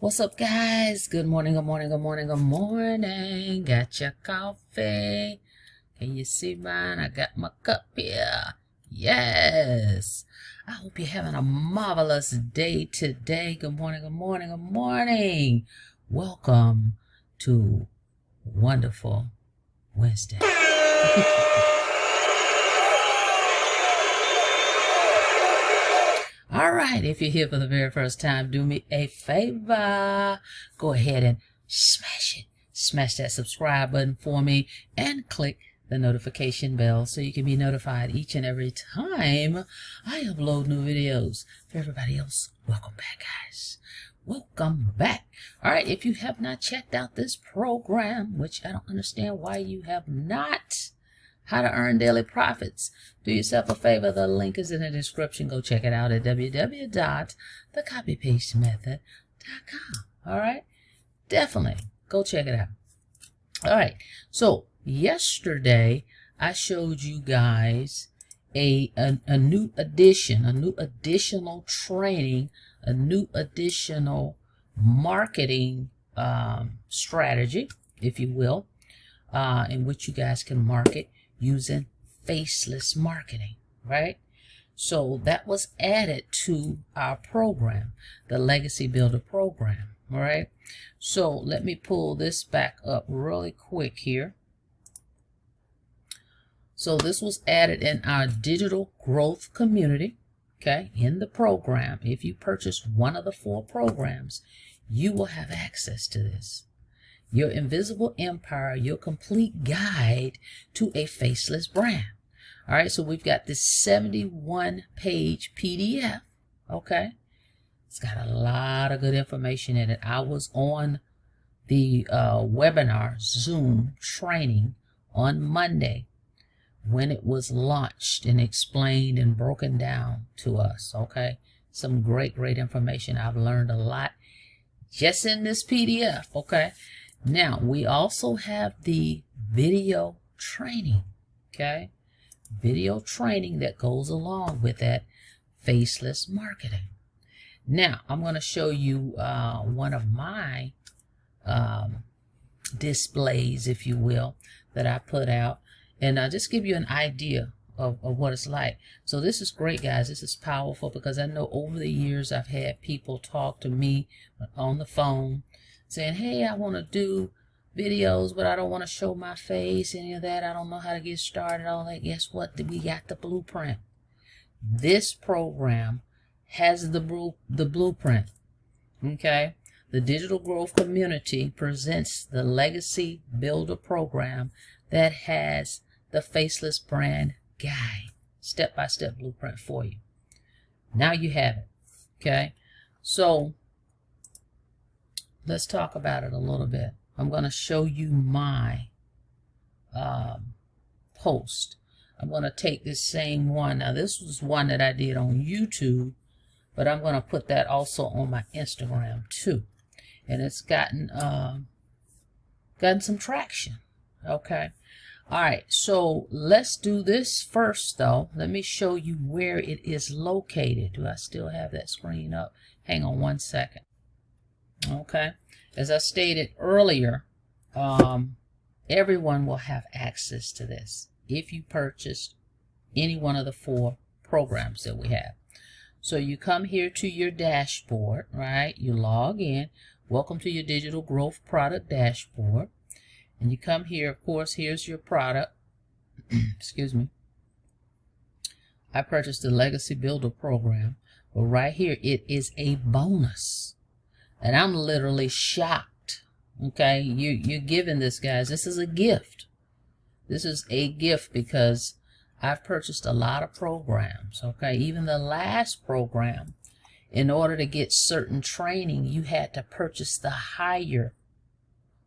What's up, guys? Good morning, good morning, good morning, good morning. Got your coffee? Can you see mine? I got my cup here. Yes. I hope you're having a marvelous day today. Good morning, good morning, good morning. Welcome to Wonderful Wednesday. All right, if you're here for the very first time, do me a favor. Go ahead and smash it. Smash that subscribe button for me and click the notification bell so you can be notified each and every time I upload new videos. For everybody else, welcome back, guys. Welcome back. All right, if you have not checked out this program, which I don't understand why you have not, How to Earn Daily Profits, do yourself a favor. The link is in the description. Go check it out at www.thecopypastemethod.com. All right? Definitely go check it out. All right. So yesterday I showed you guys a new addition, a new additional training, a new additional marketing strategy, if you will, in which you guys can market using faceless marketing, right? So that was added to our program, the Legacy Builder program, all right? So let me pull this back up really quick here. So this was added in our digital growth community, okay, in the program. If you purchase one of the 4 programs, you will have access to this. Your Invisible Empire, your complete guide to a faceless brand. All right, so we've got this 71-page PDF, okay? It's got a lot of good information in it. I was on the webinar Zoom training on Monday when it was launched and explained and broken down to us, okay? Some great information. I've learned a lot just in this PDF, okay? Now, we also have the video training, okay? Video training that goes along with that faceless marketing. Now, I'm going to show you one of my displays, if you will, that I put out. And I'll just give you an idea of what it's like. So this is great, guys. This is powerful because I know over the years I've had people talk to me on the phone saying, hey, I want to do videos, but I don't want to show my face, any of that. I don't know how to get started, all that. Guess what? We got the blueprint. This program has the blueprint, okay? The Digital Growth Community presents the Legacy Builder program that has the Faceless Brand Guide, step-by-step blueprint for you. Now you have it, okay? So let's talk about it a little bit. I'm going to show you my post. I'm going to take this same one. Now, this was one that I did on YouTube, but I'm going to put that also on my Instagram too. And it's gotten some traction. Okay. All right. So let's do this first, though. Let me show you where it is located. Do I still have that screen up? Hang on one second. Okay. As I stated earlier, everyone will have access to this if you purchased any one of the 4 programs that we have. So you come here to your dashboard, right? You log in. Welcome to your Digital Growth Product Dashboard. And you come here, of course, here's your product. Excuse me. I purchased the Legacy Builder program. But right here, it is a bonus. And I'm literally shocked, okay? You're giving this, guys. This is a gift. This is a gift because I've purchased a lot of programs, okay? Even the last program, in order to get certain training, you had to purchase the higher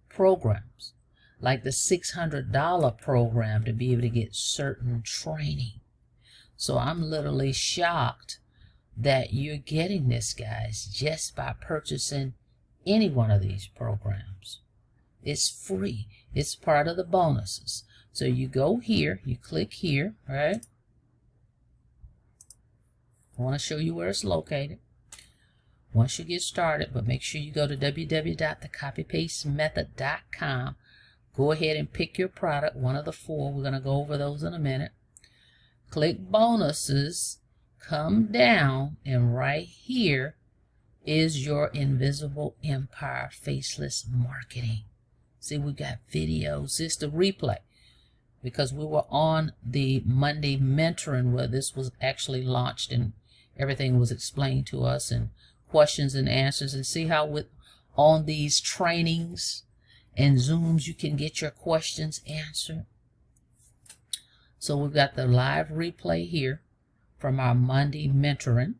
programs, like the $600 program to be able to get certain training. So I'm literally shocked that you're getting this, guys, just by purchasing any one of these programs. It's free. It's part of the bonuses. So you go here, you click here, right? I want to show you where it's located. once you get started, but make sure you go to www.thecopypastemethod.com. Go ahead and pick your product, one of the 4. We're going to go over those in a minute. Click bonuses, come down, and right here is your Invisible Empire Faceless Marketing. See, we got videos. This is the replay, because we were on the Monday mentoring where this was actually launched and everything was explained to us, and questions and answers. And see how with on these trainings and Zooms you can get your questions answered. So we've got the live replay here from our Monday mentoring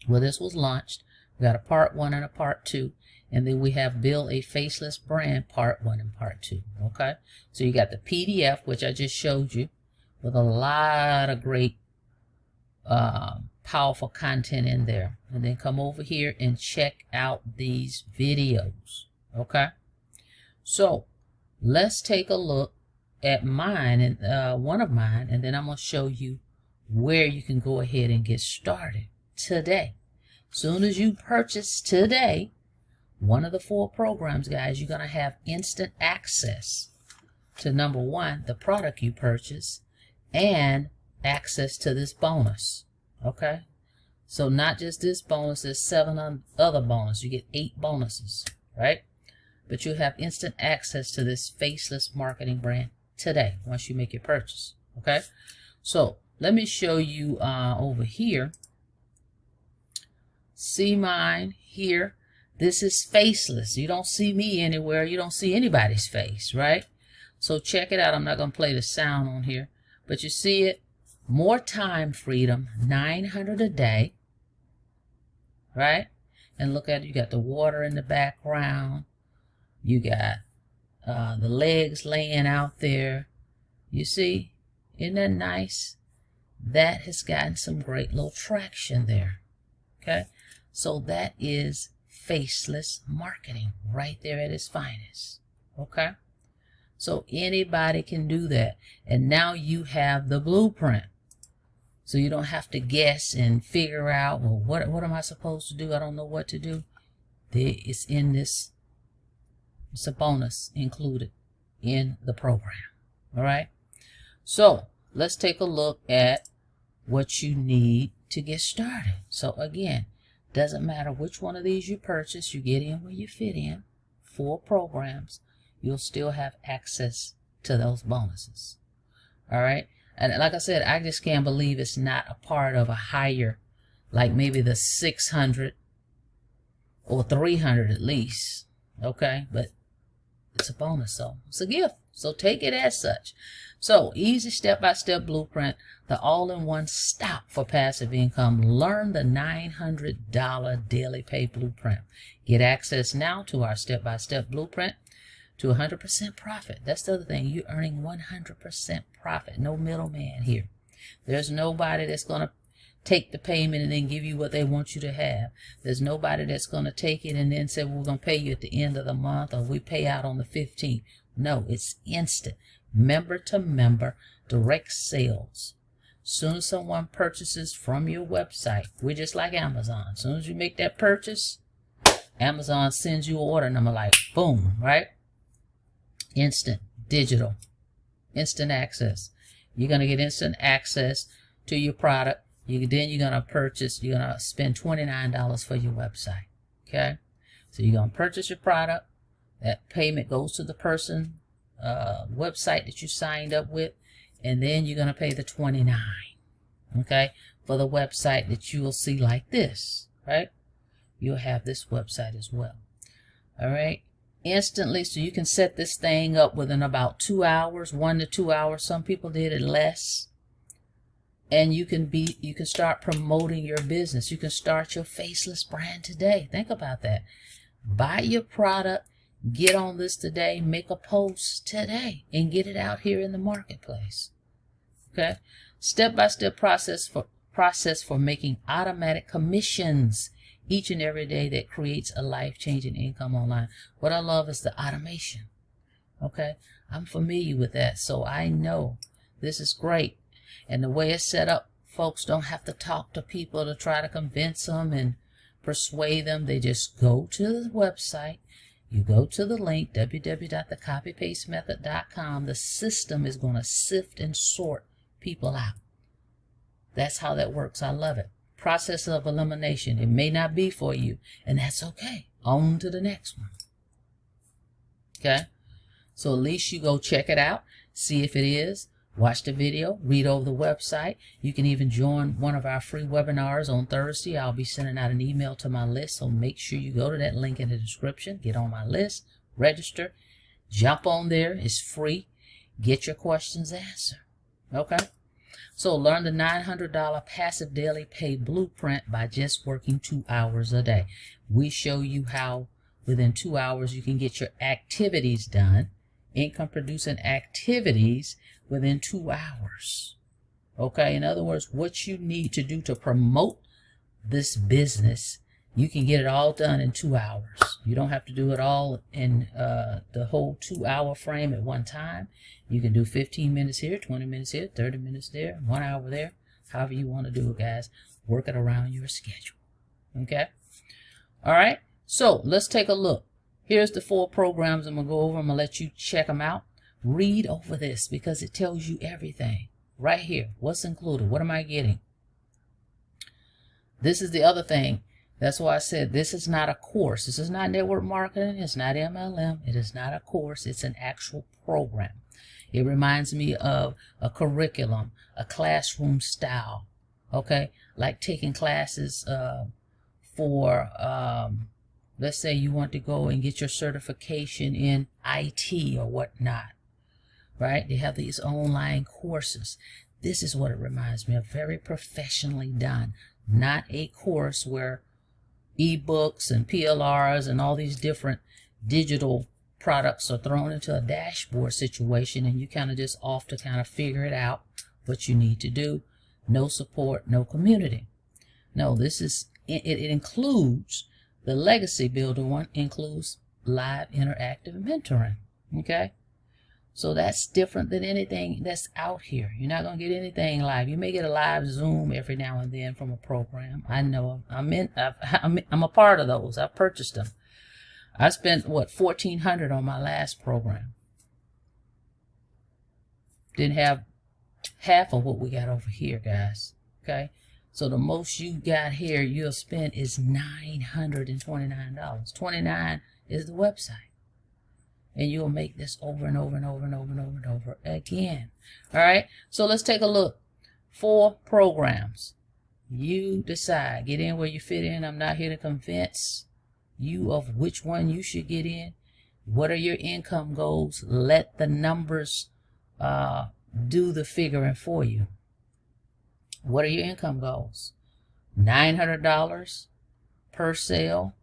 where this was launched. We got a part 1 and a part 2, and then we have Build a Faceless Brand part 1 and part 2. Okay, so you got the PDF, which I just showed you, with a lot of great powerful content in there. And then come over here and check out these videos. Okay, so let's take a look at mine, and one of mine, and then I'm going to show you where you can go ahead and get started today. Soon as you purchase today one of the 4 programs, guys, you're going to have instant access to, number 1, the product you purchase, and access to this bonus. Okay, so not just this bonus, there's 7 other bonuses. You get 8 bonuses, right? But you have instant access to this Faceless Marketing brand today once you make your purchase. Okay, so let me show you over here. See mine here. This is faceless. You don't see me anywhere. You don't see anybody's face, right? So check it out. I'm not going to play the sound on here, but you see it. More time freedom, 900 a day, right? And look at it. You got the water in the background. You got the legs laying out there. You see? Isn't that nice? That has gotten some great little traction there. Okay? So that is faceless marketing right there at its finest. Okay? So anybody can do that. And now you have the blueprint. So you don't have to guess and figure out, well, what am I supposed to do? I don't know what to do. It's in this. It's a bonus included in the program. All right. So let's take a look at what you need to get started. So again, doesn't matter which one of these you purchase, you get in where you fit in. 4 programs, you'll still have access to those bonuses. All right. And like I said, I just can't believe it's not a part of a higher, like maybe the 600 or 300 at least. Okay. But it's a bonus, so it's a gift. So take it as such. So easy step-by-step blueprint, the all-in-one stop for passive income. Learn the $900 daily pay blueprint. Get access now to our step-by-step blueprint to 100% profit. That's the other thing. You're earning 100% profit. No middleman here. There's nobody that's going to take the payment and then give you what they want you to have. There's nobody that's going to take it and then say, well, we're going to pay you at the end of the month, or we pay out on the 15th. No, it's instant. Member to member direct sales. Soon as someone purchases from your website, we're just like Amazon. As soon as you make that purchase, Amazon sends you an order number, like boom, right? Instant, digital, instant access. You're going to get instant access to your product. Then you're going to purchase, you're going to spend $29 for your website. Okay? So you're going to purchase your product. That payment goes to the person, website that you signed up with. And then you're going to pay the $29. Okay? For the website that you will see like this. Right? You'll have this website as well. All right? Instantly, so you can set this thing up within about 2 hours, 1 to 2 hours. Some people did it less. And you can start promoting your business. You can start your faceless brand today. Think about that. Buy your product, get on this today, make a post today, and get it out here in the marketplace. Okay? Step-by-step process for making automatic commissions each and every day that creates a life-changing income online. What I love is the automation. Okay? I'm familiar with that, so I know this is great. And the way it's set up, folks don't have to talk to people to try to convince them and persuade them. They just go to the website. You go to the link, www.thecopypastemethod.com. The system is going to sift and sort people out. That's how that works. I love it. Process of elimination. It may not be for you, and that's okay. On to the next one. Okay? So at least you go check it out, see if it is. Watch the video, read over the website. You can even join one of our free webinars on Thursday. I'll be sending out an email to my list, so make sure you go to that link in the description. Get on my list, register, jump on there. It's free. Get your questions answered. Okay? So learn the $900 passive daily pay blueprint by just working 2 hours a day. We show you how within 2 hours you can get your activities done, income producing activities within 2 hours. Okay, in other words, what you need to do to promote this business, you can get it all done in 2 hours. You don't have to do it all in the whole 2 hour frame at one time. You can do 15 minutes here, 20 minutes here, 30 minutes there, 1 hour there, however you want to do it, guys. Work it around your schedule. Okay? All right, so let's take a look. Here's the 4 programs I'm going to go over. I'm going to let you check them out. Read over this because it tells you everything right here. What's included? What am I getting? This is the other thing. That's why I said this is not a course. This is not network marketing. It's not MLM. It is not a course. It's an actual program. It reminds me of a curriculum, a classroom style. Okay? Like taking classes for, let's say you want to go and get your certification in IT or whatnot. Right? They have these online courses. This is what it reminds me of. Very professionally done. Not a course where ebooks and PLRs and all these different digital products are thrown into a dashboard situation and you kind of just off to kind of figure it out what you need to do. No support, no community. No, this is, it includes the legacy builder one, includes live interactive mentoring. Okay? So that's different than anything that's out here. You're not going to get anything live. You may get a live Zoom every now and then from a program. I know. I'm a part of those. I purchased them. I spent, what, $1,400 on my last program. Didn't have half of what we got over here, guys. Okay? So the most you got here you'll spend is $929. $29 is the website. And you'll make this over and over and over and over and over and over again. All right. So let's take a look. 4 programs. You decide. Get in where you fit in. I'm not here to convince you of which one you should get in. What are your income goals? Let the numbers do the figuring for you. What are your income goals? $900 per sale.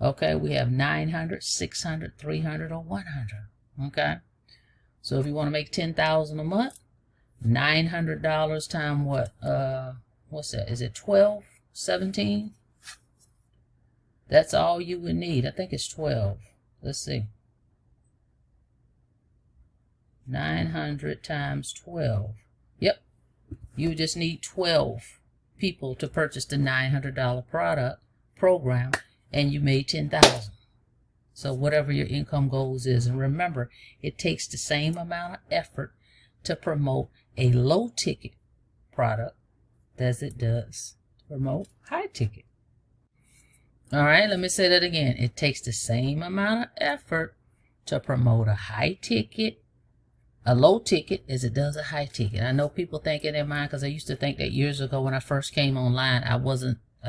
Okay, we have 900, 600, 300, or 100. Okay, so if you want to make $10,000 a month, $900 times what? What's that? Is it 12, 17? That's all you would need. I think it's 12. Let's see. 900 times 12. Yep, you just need 12 people to purchase the $900 program. And you made $10,000. So whatever your income goals is, and remember, it takes the same amount of effort to promote a low ticket product as it does to promote high ticket. All right, let me say that again. It takes the same amount of effort to promote a high ticket, a low ticket, as it does a high ticket. I know people think in their mind, because I used to think that years ago when I first came online, I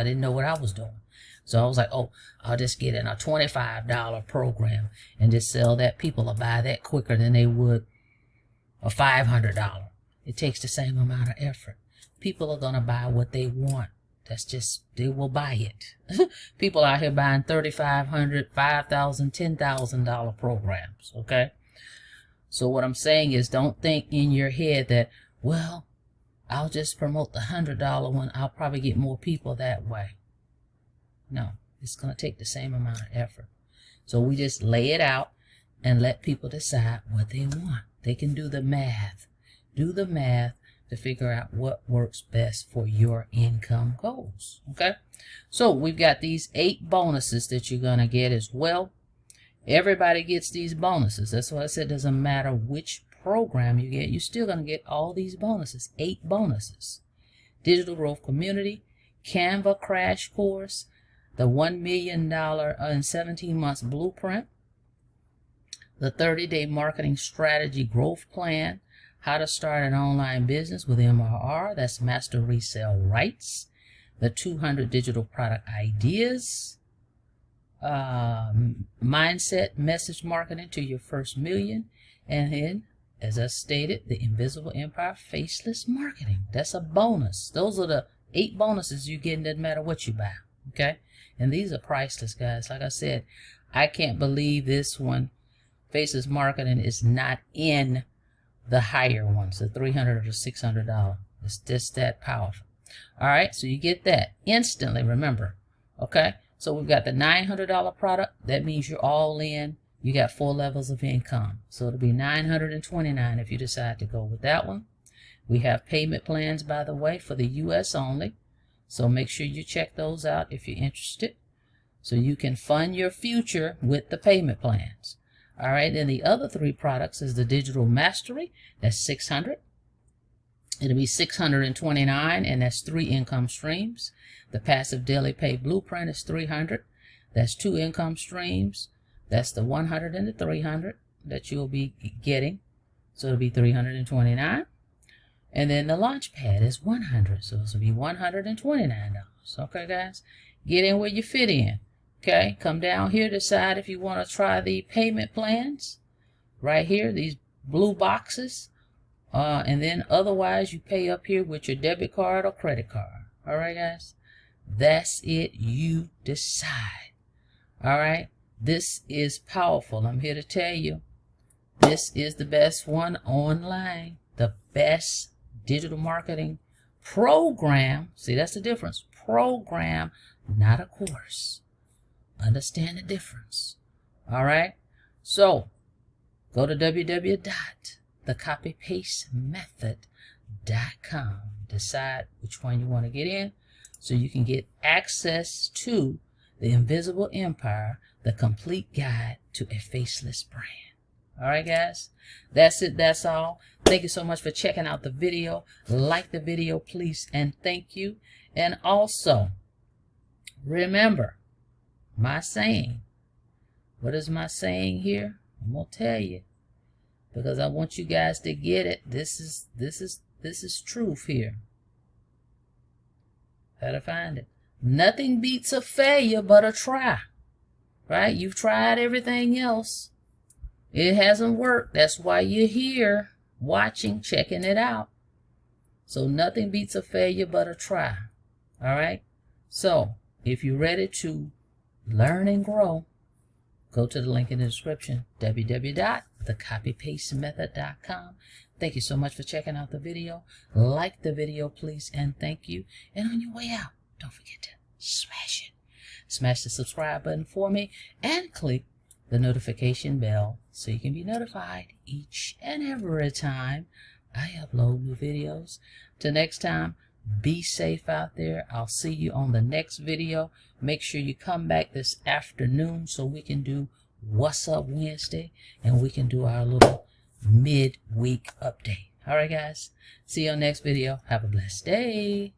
didn't know what I was doing. So I was like, oh, I'll just get in a $25 program and just sell that. People will buy that quicker than they would a $500. It takes the same amount of effort. People are going to buy what they want. That's just, they will buy it. People out here buying $3,500, $5,000, $10,000 programs, okay? So what I'm saying is, don't think in your head that, well, I'll just promote the $100 one. I'll probably get more people that way. No, it's going to take the same amount of effort. So we just lay it out and let people decide what they want. They can do the math. Do the math to figure out what works best for your income goals. Okay, so we've got these 8 bonuses that you're going to get as well. Everybody gets these bonuses. That's why I said it doesn't matter which program you get, you're still going to get all these bonuses. 8 bonuses. Digital Growth Community, Canva Crash Course, the $1 million in 17 months blueprint, the 30-day marketing strategy growth plan, how to start an online business with MRR, that's master resale rights, the 200 digital product ideas, mindset message marketing to your first million, and then, as I stated, the Invisible Empire Faceless marketing. That's a bonus. Those are the 8 bonuses you get, doesn't matter what you buy. Okay, and these are priceless, guys. Like I said, I can't believe this one, Faceless marketing, is not in the higher ones, the $300 or $600. It's just that powerful. All right, so you get that instantly, remember. Okay, so we've got the $900 product. That means you're all in. You got 4 levels of income. So it'll be $929 if you decide to go with that one. We have payment plans, by the way, for the US only. So make sure you check those out if you're interested, so you can fund your future with the payment plans. All right, then the other 3 products is the Digital Mastery. That's $600. It'll be $629, and that's 3 income streams. The Passive Daily Pay Blueprint is $300. That's 2 income streams. That's the $100 and the $300 that you'll be getting. So it'll be $329. And then the Launchpad is $100. So this will be $129. Okay, guys? Get in where you fit in. Okay, come down here, decide if you want to try the payment plans. Right here, these blue boxes. And then otherwise, you pay up here with your debit card or credit card. All right, guys? That's it. You decide. All right? This is powerful. I'm here to tell you, this is the best one online. The best digital marketing program. See, that's the difference. Program, not a course. Understand the difference. All right? So, go to www.thecopypastemethod.com. Decide which one you want to get in so you can get access to the Invisible Empire, the complete guide to a faceless brand. All right, guys? That's it. That's all. Thank you so much for checking out the video. Like the video, please, and thank you. And also, remember my saying. What is my saying here? I'm going to tell you, because I want you guys to get it. This is truth here. How to find it. Nothing beats a failure but a try. Right? You've tried everything else. It hasn't worked. That's why you're here watching, checking it out. So nothing beats a failure but a try. All right? So if you're ready to learn and grow, go to the link in the description, www.thecopypastemethod.com. Thank you so much for checking out the video. Like the video, please, and thank you. And on your way out, don't forget to smash it. Smash the subscribe button for me and click the notification bell so you can be notified each and every time I upload new videos. Till next time, be safe out there. I'll see you on the next video. Make sure you come back this afternoon so we can do What's Up Wednesday and we can do our little midweek update. All right, guys. See you on the next video. Have a blessed day.